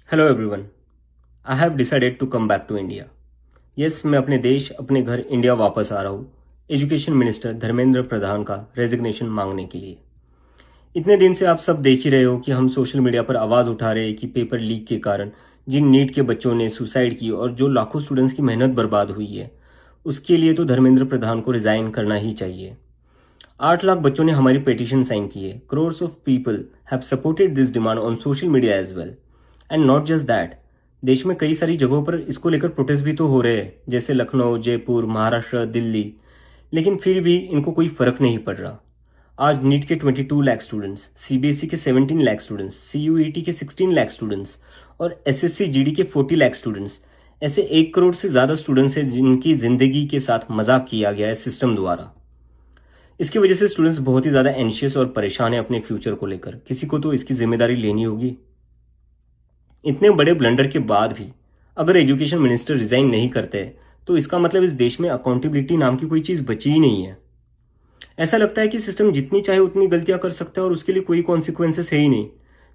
Hello everyone, I have decided to come back to India. Yes, मैं अपने देश, अपने घर इंडिया वापस आ रहा हूँ एजुकेशन मिनिस्टर धर्मेंद्र प्रधान का रेजिग्नेशन मांगने के लिए। इतने दिन से आप सब देख ही रहे हो कि हम सोशल मीडिया पर आवाज़ उठा रहे हैं कि पेपर लीक के कारण जिन नीट के बच्चों ने सुसाइड की और जो लाखों स्टूडेंट्स की मेहनत बर्बाद हुई है, उसके लिए तो धर्मेंद्र प्रधान को रिज़ाइन करना ही चाहिए। 8 लाख बच्चों ने हमारी पिटीशन साइन की है। Crores of people have supported this demand on social media as well. And not just that, देश में कई सारी जगहों पर इसको लेकर प्रोटेस्ट भी तो हो रहे हैं, जैसे लखनऊ, जयपुर, महाराष्ट्र, दिल्ली। लेकिन फिर भी इनको कोई फर्क नहीं पड़ रहा। आज नीट के 22 लाख स्टूडेंट्स, सीबीएसई के 17 लाख स्टूडेंट्स, सीयूईटी के 16 लाख स्टूडेंट्स और एसएससी जीडी के 40 लाख स्टूडेंट्स, ऐसे 1 करोड़ से ज़्यादा स्टूडेंट्स हैं जिनकी ज़िंदगी के साथ मजाक किया गया है सिस्टम द्वारा। इसकी वजह से स्टूडेंट्स बहुत ही ज़्यादा एंशियस और परेशान है अपने फ्यूचर को लेकर। किसी को तो इसकी जिम्मेदारी लेनी होगी। इतने बड़े ब्लंडर के बाद भी अगर एजुकेशन मिनिस्टर रिजाइन नहीं करते तो इसका मतलब इस देश में अकाउंटेबिलिटी नाम की कोई चीज़ बची ही नहीं है। ऐसा लगता है कि सिस्टम जितनी चाहे उतनी गलतियां कर सकता है और उसके लिए कोई कॉन्सिक्वेंसेस है ही नहीं।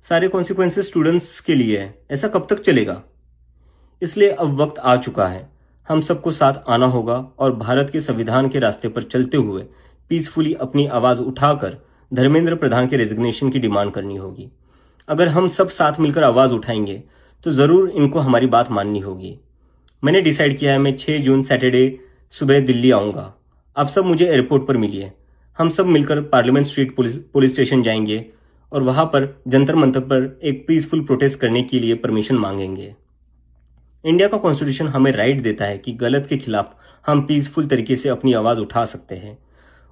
सारे कॉन्सिक्वेंसेस स्टूडेंट्स के लिए है। ऐसा कब तक चलेगा? इसलिए अब वक्त आ चुका है, हम सबको साथ आना होगा और भारत के संविधान के रास्ते पर चलते हुए पीसफुली अपनी आवाज़ उठाकर धर्मेंद्र प्रधान के रेजिग्नेशन की डिमांड करनी होगी। अगर हम सब साथ मिलकर आवाज़ उठाएंगे तो ज़रूर इनको हमारी बात माननी होगी। मैंने डिसाइड किया है, मैं 6 जून सैटरडे सुबह दिल्ली आऊँगा। आप सब मुझे एयरपोर्ट पर मिलिए। हम सब मिलकर पार्लियामेंट स्ट्रीट पुलिस स्टेशन जाएंगे और वहाँ पर जंतर मंतर पर एक पीसफुल प्रोटेस्ट करने के लिए परमिशन मांगेंगे। इंडिया का कॉन्स्टिट्यूशन हमें राइट देता है कि गलत के खिलाफ हम पीसफुल तरीके से अपनी आवाज़ उठा सकते हैं।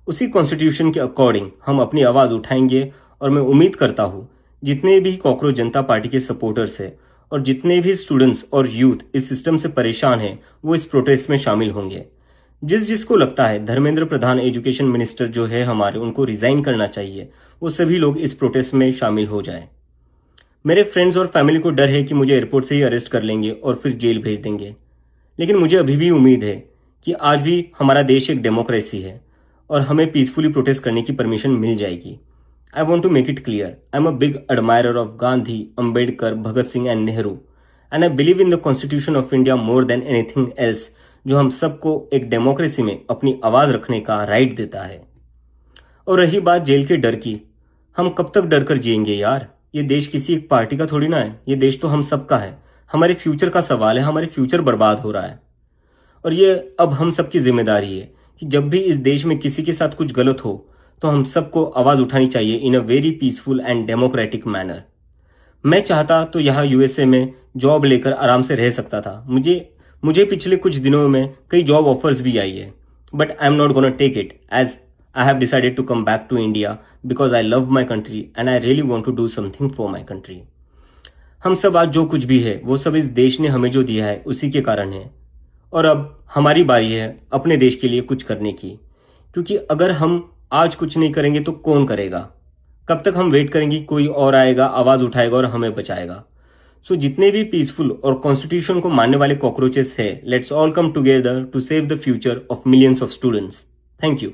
उसी कॉन्स्टिट्यूशन के अकॉर्डिंग हम अपनी आवाज़ उठाएंगे और मैं उम्मीद करता हूँ जितने भी कॉकरोच जनता पार्टी के सपोर्टर्स हैं और जितने भी स्टूडेंट्स और यूथ इस सिस्टम से परेशान हैं वो इस प्रोटेस्ट में शामिल होंगे। जिसको लगता है धर्मेंद्र प्रधान एजुकेशन मिनिस्टर जो है हमारे, उनको रिजाइन करना चाहिए, वो सभी लोग इस प्रोटेस्ट में शामिल हो जाएं। मेरे फ्रेंड्स और फैमिली को डर है कि मुझे एयरपोर्ट से ही अरेस्ट कर लेंगे और फिर जेल भेज देंगे। लेकिन मुझे अभी भी उम्मीद है कि आज भी हमारा देश एक डेमोक्रेसी है और हमें पीसफुली प्रोटेस्ट करने की परमिशन मिल जाएगी। I want to make it clear, I'm a big admirer of Gandhi, Ambedkar, Bhagat Singh and Nehru, and I believe in the Constitution of India more than anything else, जो हम सबको एक democracy में अपनी आवाज़ रखने का राइट देता है। और रही बात जेल के डर की, हम कब तक डर कर जिएंगे यार? ये देश किसी एक पार्टी का थोड़ी ना है, ये देश तो हम सबका है। हमारे फ्यूचर का सवाल है, हमारे फ्यूचर बर्बाद हो रहा है और ये अब हम सबकी जिम्मेदारी है कि जब भी इस देश में किसी के साथ कुछ गलत हो तो हम सबको आवाज़ उठानी चाहिए in a very peaceful and democratic manner. मैं चाहता तो यहाँ यूएसए में जॉब लेकर आराम से रह सकता था। मुझे पिछले कुछ दिनों में कई जॉब ऑफर्स भी आई है, but I am not gonna take it as I have decided to come back to India because I love my country and I really want to do something for my country. हम सब आज जो कुछ भी है वो सब इस देश ने हमें जो दिया है उसी के कारण है और अब हमारी बारी है अपने देश के लिए कुछ करने की, क्योंकि अगर हम आज कुछ नहीं करेंगे तो कौन करेगा? कब तक हम वेट करेंगे कोई और आएगा, आवाज़ उठाएगा और हमें बचाएगा? सो जितने भी पीसफुल और कॉन्स्टिट्यूशन को मानने वाले कॉकरोचेस है, let's all come together to save the future of millions of students. Thank you.